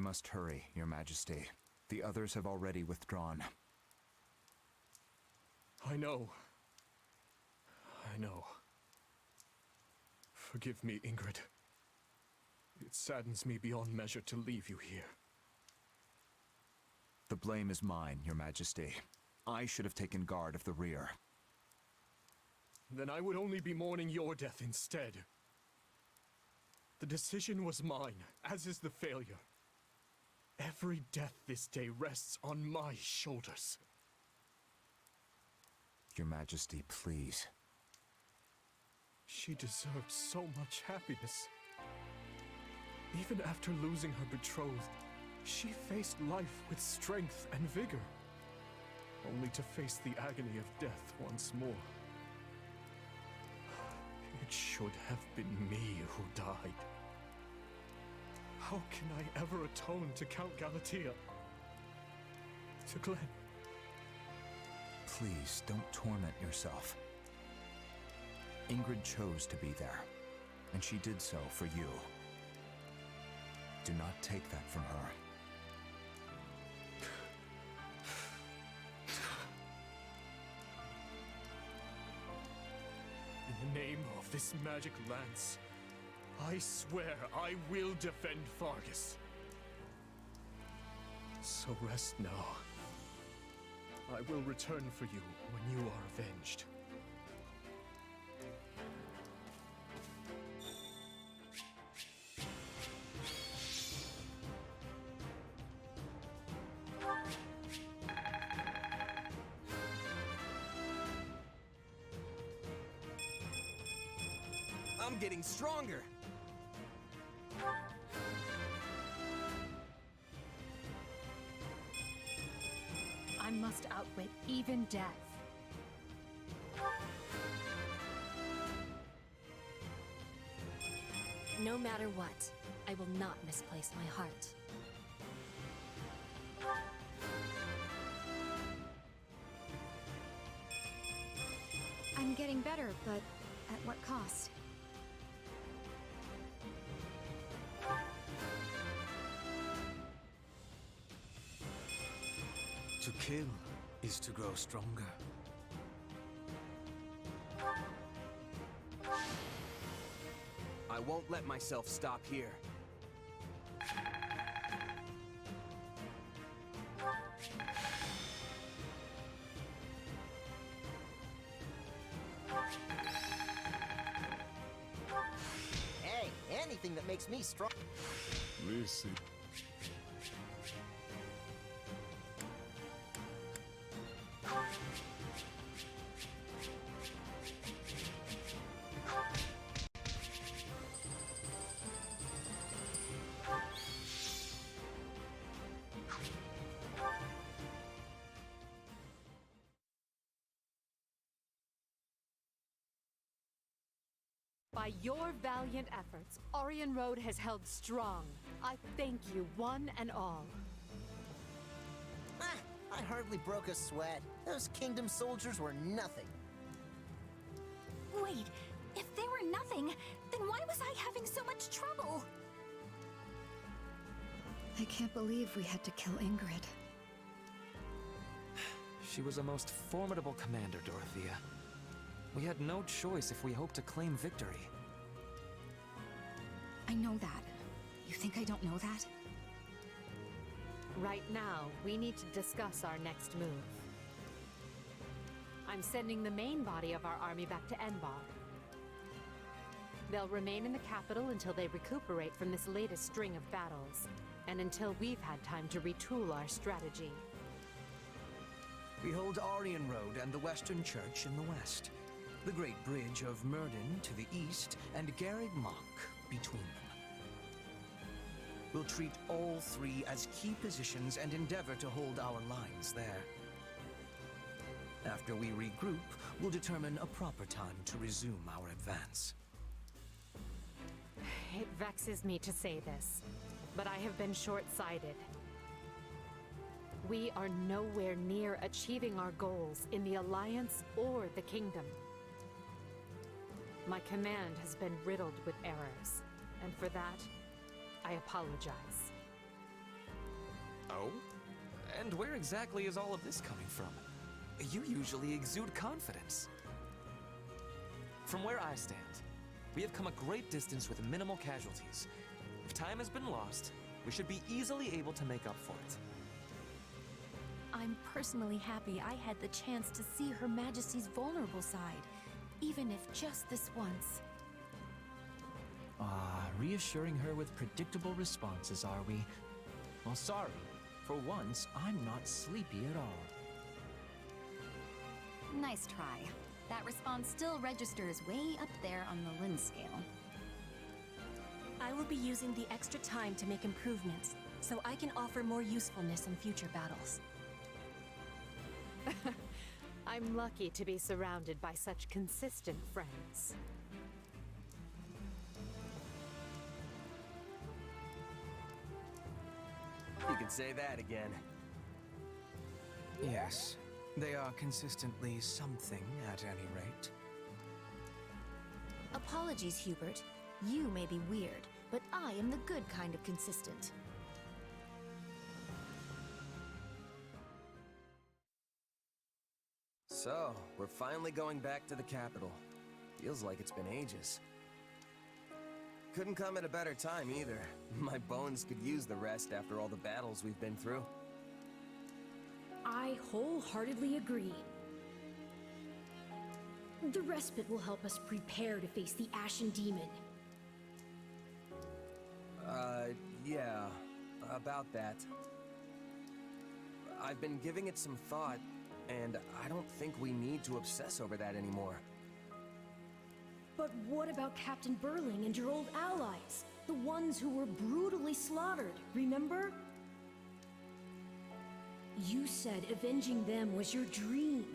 must hurry, Your Majesty. The others have already withdrawn. I know. I know. Forgive me, Ingrid. It saddens me beyond measure to leave you here. The blame is mine, Your Majesty. I should have taken guard of the rear. Then I would only be mourning your death instead. The decision was mine, as is the failure. Every death this day rests on my shoulders. Your Majesty, please. She deserved so much happiness. Even after losing her betrothed, she faced life with strength and vigor, only to face the agony of death once more. It should have been me who died. How can I ever atone to Count Galatea? To Glenn? Please, don't torment yourself. Ingrid chose to be there, and she did so for you. Do not take that from her. In the name of this magic lance, I swear I will defend Fargus. So rest now. I will return for you when you are avenged. I'm getting stronger! I must outwit even death. No matter what, I will not misplace my heart. I'm getting better, but at what cost? To kill is to grow stronger. I won't let myself stop here. Hey, anything that makes me strong. Listen. By your valiant efforts, Orion Road has held strong. I thank you, one and all. Ah, I hardly broke a sweat. Those kingdom soldiers were nothing. Wait, if they were nothing, then why was I having so much trouble? I can't believe we had to kill Ingrid. She was a most formidable commander, Dorothea. We had no choice if we hoped to claim victory. I know that. You think I don't know that? Right now, we need to discuss our next move. I'm sending the main body of our army back to Enbar. They'll remain in the capital until they recuperate from this latest string of battles, and until we've had time to retool our strategy. We hold Orion Road and the Western Church in the west, the Great Bridge of Myrden to the east, and Garreg Mach between them. We'll treat all three as key positions and endeavor to hold our lines there. After we regroup, we'll determine a proper time to resume our advance. It vexes me to say this, but I have been short-sighted. We are nowhere near achieving our goals in the Alliance or the Kingdom. My command has been riddled with errors, and for that, I apologize. Oh? And where exactly is all of this coming from? You usually exude confidence. From where I stand, we have come a great distance with minimal casualties. If time has been lost, we should be easily able to make up for it. I'm personally happy I had the chance to see Her Majesty's vulnerable side, even if just this once. Reassuring her with predictable responses, are we? Well, sorry. For once, I'm not sleepy at all. Nice try. That response still registers way up there on the Lin scale. I will be using the extra time to make improvements, so I can offer more usefulness in future battles. I'm lucky to be surrounded by such consistent friends. You can say that again. Yes, they are consistently something at any rate. Apologies, Hubert. You may be weird, but I am the good kind of consistent. So, we're finally going back to the capital. Feels like it's been ages. Couldn't come at a better time either. My bones could use the rest after all the battles we've been through. I wholeheartedly agree. The respite will help us prepare to face the Ashen Demon. Yeah, about that. I've been giving it some thought, and I don't think we need to obsess over that anymore. But what about Captain Burling and your old allies? The ones who were brutally slaughtered, remember? You said avenging them was your dream.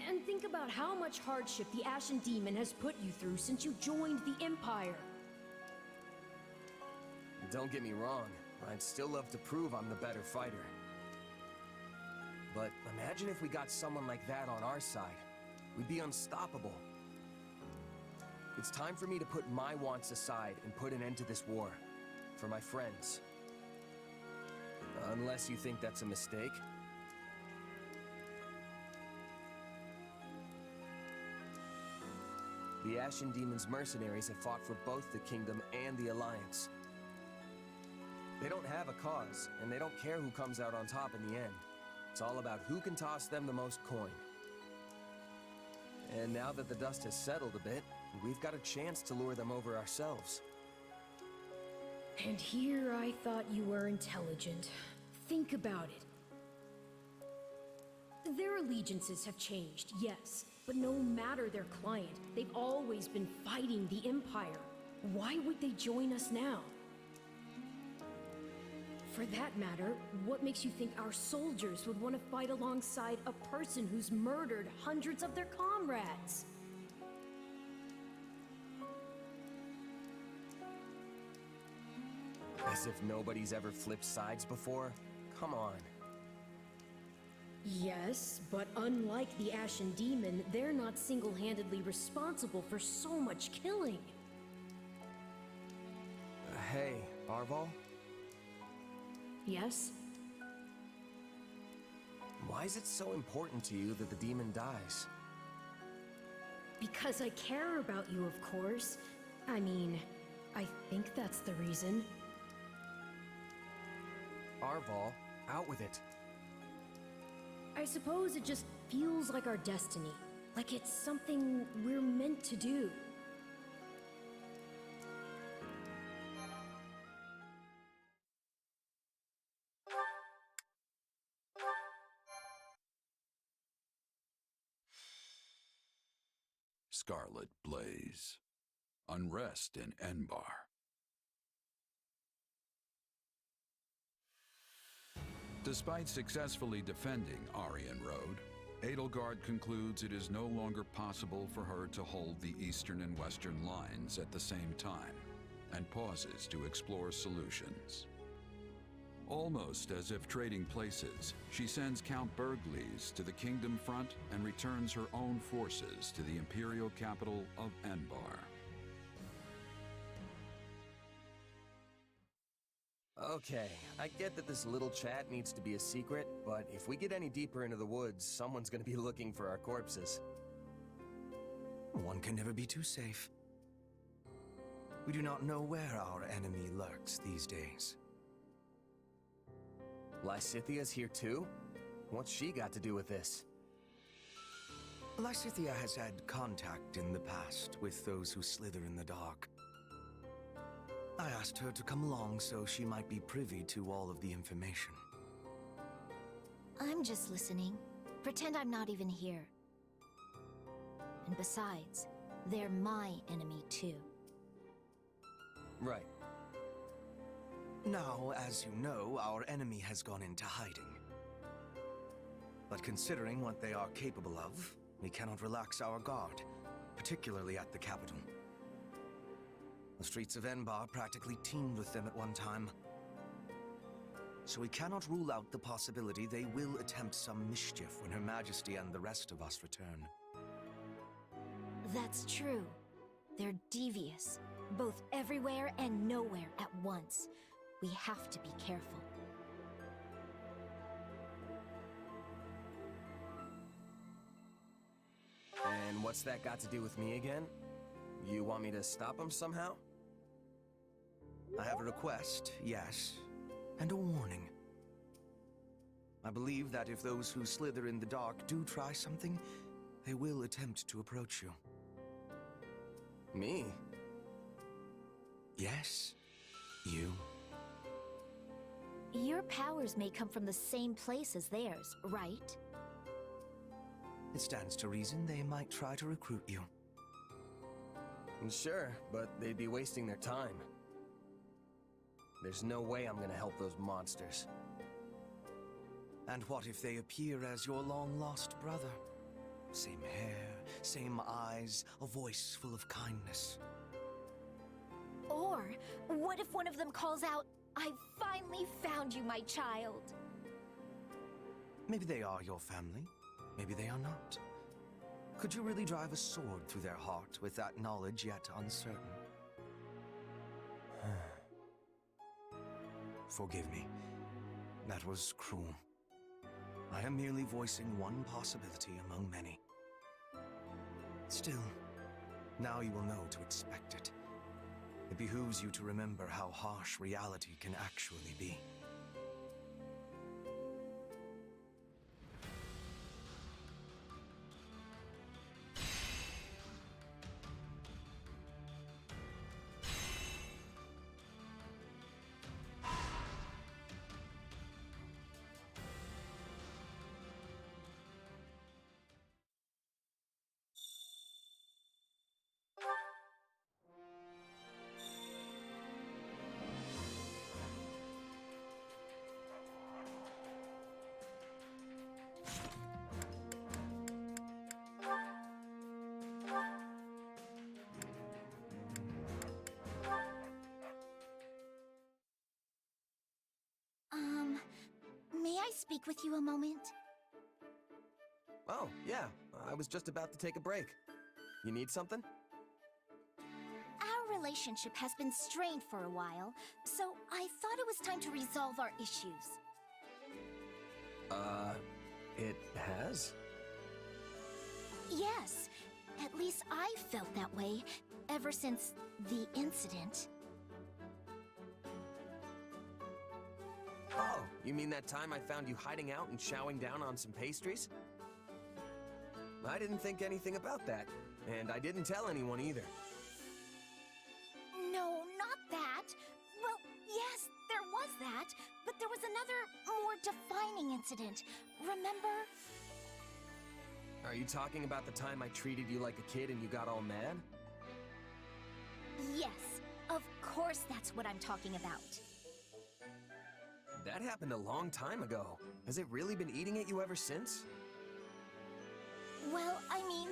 And think about how much hardship the Ashen Demon has put you through since you joined the Empire. Don't get me wrong, I'd still love to prove I'm the better fighter. But imagine if we got someone like that on our side. We'd be unstoppable. It's time for me to put my wants aside and put an end to this war. For my friends. Unless you think that's a mistake. The Ashen Demon's mercenaries have fought for both the Kingdom and the Alliance. They don't have a cause, and they don't care who comes out on top in the end. It's all about who can toss them the most coin. And now that the dust has settled a bit, we've got a chance to lure them over ourselves. And here I thought you were intelligent. Think about it. Their allegiances have changed, yes, but no matter their client, they've always been fighting the Empire. Why would they join us now? For that matter, what makes you think our soldiers would want to fight alongside a person who's murdered hundreds of their comrades? As if nobody's ever flipped sides before? Come on. Yes, but unlike the Ashen Demon, they're not single-handedly responsible for so much killing. Hey, Arval? Yes? Why is it so important to you that the demon dies? Because I care about you, of course. I mean, I think that's the reason. Arval, out with it. I suppose it just feels like our destiny. Like it's something we're meant to do. Scarlet Blaze. Unrest in Enbar. Despite successfully defending Aryan Road, Edelgard concludes it is no longer possible for her to hold the eastern and western lines at the same time, and pauses to explore solutions. Almost as if trading places, she sends Count Bergliez to the Kingdom front and returns her own forces to the imperial capital of Enbar. Okay, I get that this little chat needs to be a secret, but if we get any deeper into the woods, someone's gonna be looking for our corpses. One can never be too safe. We do not know where our enemy lurks these days. Lysithia's here too? What's she got to do with this? Lysithia has had contact in the past with those who slither in the dark. I asked her to come along so she might be privy to all of the information. I'm just listening. Pretend I'm not even here. And besides, they're my enemy too. Right. Now, as you know, our enemy has gone into hiding. But considering what they are capable of, we cannot relax our guard, particularly at the capital. The streets of Enbar practically teemed with them at one time. So we cannot rule out the possibility they will attempt some mischief when Her Majesty and the rest of us return. That's true. They're devious, both everywhere and nowhere at once. We have to be careful. And what's that got to do with me again? You want me to stop them somehow? I have a request, yes, and a warning. I believe that if those who slither in the dark do try something, they will attempt to approach you. Me? Yes, you. Your powers may come from the same place as theirs, right? It stands to reason they might try to recruit you. Sure, but they'd be wasting their time. There's no way I'm gonna help those monsters. And what if they appear as your long-lost brother? Same hair, same eyes, a voice full of kindness. Or, what if one of them calls out, "I finally found you, my child"? Maybe they are your family. Maybe they are not. Could you really drive a sword through their heart with that knowledge yet uncertain? Forgive me. That was cruel. I am merely voicing one possibility among many. Still, now you will know to expect it. It behooves you to remember how harsh reality can actually be. May I speak with you a moment? Oh, yeah. I was just about to take a break. You need something? Our relationship has been strained for a while, so I thought it was time to resolve our issues. It has? Yes. At least I felt that way ever since the incident. Oh, you mean that time I found you hiding out and chowing down on some pastries? I didn't think anything about that, and I didn't tell anyone either. No, not that. Well, yes, there was that, but there was another, more defining incident. Remember? Are you talking about the time I treated you like a kid and you got all mad? Yes, of course that's what I'm talking about. That happened a long time ago. Has it really been eating at you ever since? Well, I mean,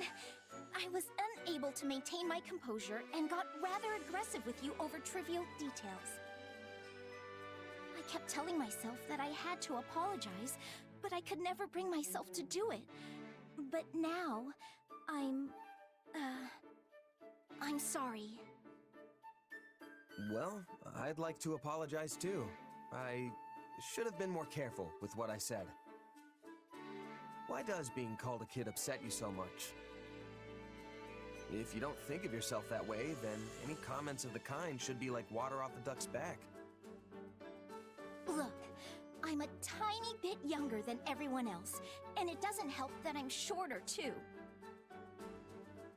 I was unable to maintain my composure and got rather aggressive with you over trivial details. I kept telling myself that I had to apologize, but I could never bring myself to do it. But now, I'm sorry. Well, I'd like to apologize too. I should have been more careful with what I said. Why does being called a kid upset you so much? If you don't think of yourself that way, then any comments of the kind should be like water off a duck's back. Look, I'm a tiny bit younger than everyone else, and it doesn't help that I'm shorter, too.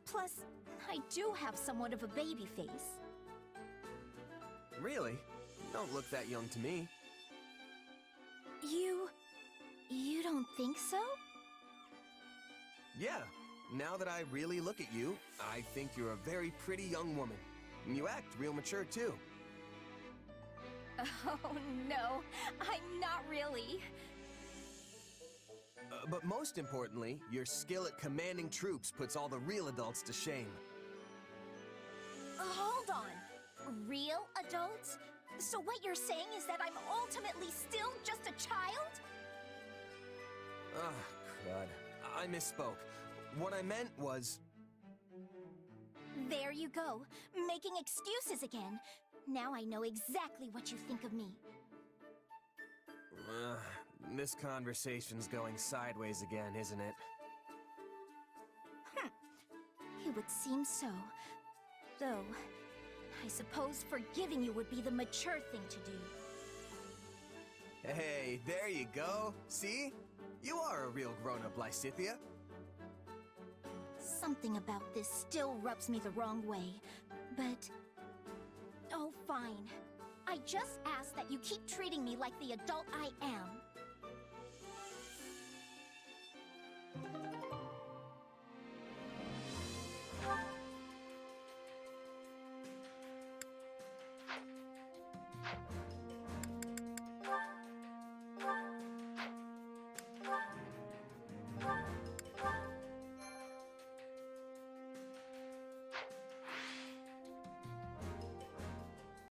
Plus, I do have somewhat of a baby face. Really? You don't look that young to me. You don't think so? Yeah, now that I really look at you, I think you're a very pretty young woman. And you act real mature, too. Oh, no, I'm not really. But most importantly, your skill at commanding troops puts all the real adults to shame. Hold on. Real adults? So what you're saying is that I'm ultimately still just a child? Ah, crud. I misspoke. What I meant was... There you go, making excuses again. Now I know exactly what you think of me. This conversation's going sideways again, isn't it? It would seem so. Though, I suppose forgiving you would be the mature thing to do. Hey, there you go. See? You are a real grown-up, Lysithia. Something about this still rubs me the wrong way, but... Oh, fine. I just ask that you keep treating me like the adult I am.